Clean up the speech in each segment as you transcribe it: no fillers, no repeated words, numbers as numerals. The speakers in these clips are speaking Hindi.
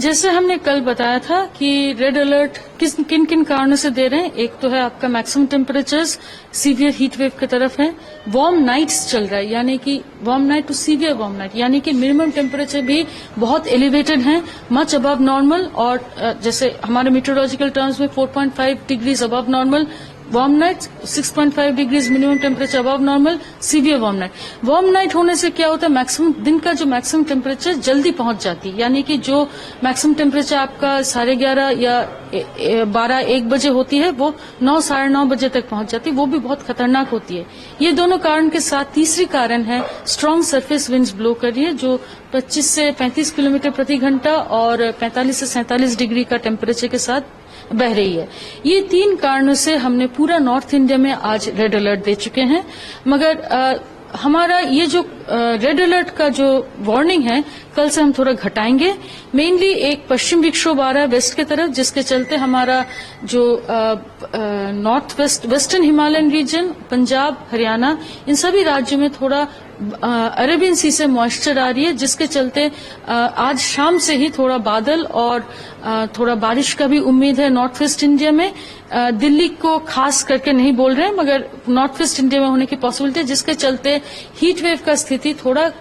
जैसे हमने कल बताया था कि रेड अलर्ट किन किन कारणों से दे रहे हैं। एक तो है आपका maximum temperatures severe heat wave की तरफ है, वार्म नाइट्स चल रहा है, यानी कि warm night to severe warm night, यानी कि मिनिमम टेम्परेचर भी बहुत एलिवेटेड है, मच अबव नॉर्मल, और जैसे हमारे मीटरोलॉजिकल टर्म्स में 4.5 degrees above normal warm night, 6.5 degrees minimum temperature above normal, severe warm night. Warm night होने से क्या होता है, मैक्सिमम दिन का जो मैक्सिमम टेम्परेचर जल्दी पहुंच जाती है, यानी कि जो मैक्सिमम टेम्परेचर आपका 11:30 या 12-1 बजे होती है वो 9-9:30 बजे तक पहुंच जाती है, वो भी बहुत खतरनाक होती है। ये दोनों कारण के साथ तीसरी कारण है स्ट्रांग सरफेस विंड्स ब्लो कर रही है जो 25 से 35 किलोमीटर प्रति घंटा और 45 से 47 डिग्री का टेम्परेचर के साथ बह रही है। ये 3 कारणों से हमने पूरा नॉर्थ इंडिया में आज रेड अलर्ट दे चुके हैं। मगर हमारा ये जो रेड अलर्ट का जो वार्निंग है कल से हम थोड़ा घटाएंगे। मेनली एक पश्चिम विक्षोभ आ रहा है वेस्ट की तरफ, जिसके चलते हमारा जो north western Himalayan region, Punjab, Haryana, इन सभी राज्यों में थोड़ा अरेबियन सी से मॉइस्चर आ रही है, जिसके चलते आज शाम से ही थोड़ा बादल और थोड़ा बारिश का भी उम्मीद है नॉर्थ वेस्ट इंडिया में। दिल्ली को खास करके नहीं बोल रहे हैं, मगर नॉर्थ वेस्ट इंडिया में होने की पॉसिबिलिटी है, जिसके चलते हीट वेव का स्थिति थोड़ा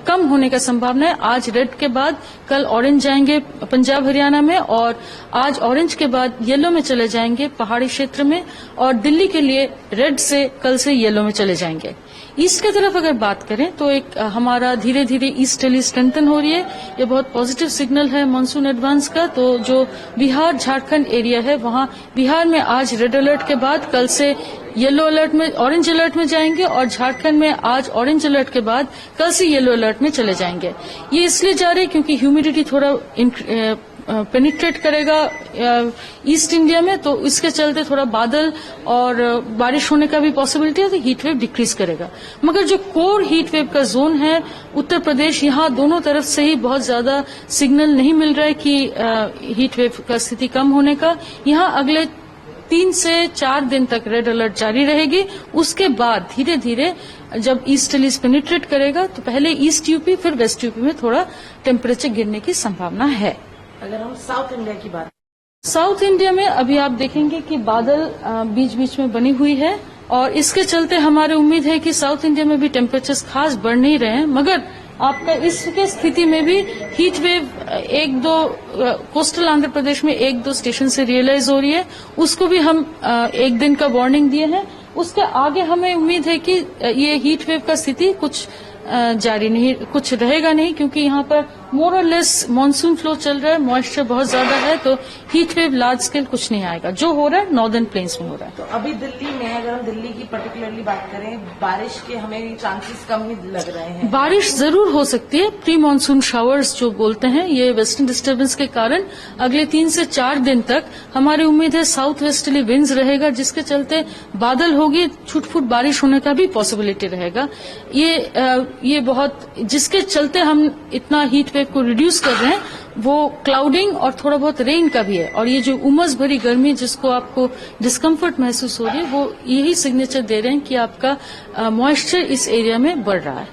कम होने का संभावना है। आज रेड के बाद कल ऑरेंज जाएंगे पंजाब हरियाणा में, और आज ऑरेंज के बाद येलो में चले जाएंगे पहाड़ी क्षेत्र में, और दिल्ली के लिए रेड से कल से येलो में चले जाएंगे। ईस्ट की तरफ अगर बात करें तो एक हमारा धीरे धीरे ईस्टर्ली स्ट्रेंथन हो रही है, ये बहुत पॉजिटिव सिग्नल है मानसून एडवांस का। तो जो बिहार झारखंड एरिया है वहां बिहार में आज रेड अलर्ट के बाद कल से येलो अलर्ट में, ऑरेंज अलर्ट में जाएंगे, और झारखंड में आज ऑरेंज अलर्ट के बाद कल से येलो अलर्ट में चले जाएंगे। ये इसलिए जा रहे हैं क्योंकि ह्यूमिडिटी थोड़ा पेनिट्रेट करेगा ईस्ट इंडिया में, तो इसके चलते थोड़ा बादल और बारिश होने का भी पॉसिबिलिटी है, तो हीट वेव डिक्रीज करेगा। मगर जो कोर हीट वेव का जोन है उत्तर प्रदेश, यहाँ दोनों तरफ से ही बहुत ज्यादा सिग्नल नहीं मिल रहा है कि हीट वेव का स्थिति कम होने का। यहाँ अगले 3 से 4 दिन तक रेड अलर्ट जारी रहेगी। उसके बाद धीरे धीरे जब ईस्टर्ली पेनिट्रेट करेगा तो पहले ईस्ट यूपी फिर वेस्ट यूपी में थोड़ा टेम्परेचर गिरने की संभावना है। अगर हम साउथ इंडिया की बात, साउथ इंडिया में अभी आप देखेंगे कि बादल बीच बीच में बनी हुई है, और इसके चलते हमारे उम्मीद है कि साउथ इंडिया में भी टेम्परेचर्स खास बढ़ नहीं रहे हैं। मगर आपका इसके स्थिति में भी heat wave 1-2 coastal Andhra Pradesh में 1-2 स्टेशन से रियलाइज हो रही है, उसको भी हम 1 दिन का वार्निंग दिए हैं। उसके आगे हमें उम्मीद है कि ये हीट वेव का स्थिति कुछ जारी नहीं, कुछ रहेगा नहीं, क्योंकि यहाँ पर मोर और लेस मानसून फ्लो चल रहा है, मॉइस्चर बहुत ज्यादा है, तो हीट वेव लार्ज स्केल कुछ नहीं आएगा। जो हो रहा है नॉर्दर्न प्लेन्स में हो रहा है। तो अभी दिल्ली में अगर हम दिल्ली की पर्टिकुलरली बात करें, बारिश के हमें चांसेस कम ही लग रहे हैं। बारिश जरूर हो सकती है, प्री मानसून शावर्स जो बोलते हैं, ये वेस्टर्न डिस्टर्बेंस के कारण अगले 3 से 4 दिन तक हमारी उम्मीद है साउथ वेस्टर्ली विंड्स रहेगा, जिसके चलते बादल होगी, छुटफुट बारिश होने का भी पॉसिबिलिटी रहेगा। ये बहुत, जिसके चलते हम इतना हीट वेव को रिड्यूस कर रहे हैं, वो क्लाउडिंग और थोड़ा बहुत रेन का भी है। और ये जो उमस भरी गर्मी जिसको आपको डिस्कम्फर्ट महसूस हो रही है, वो यही सिग्नेचर दे रहे हैं कि आपका मॉइस्चर इस एरिया में बढ़ रहा है।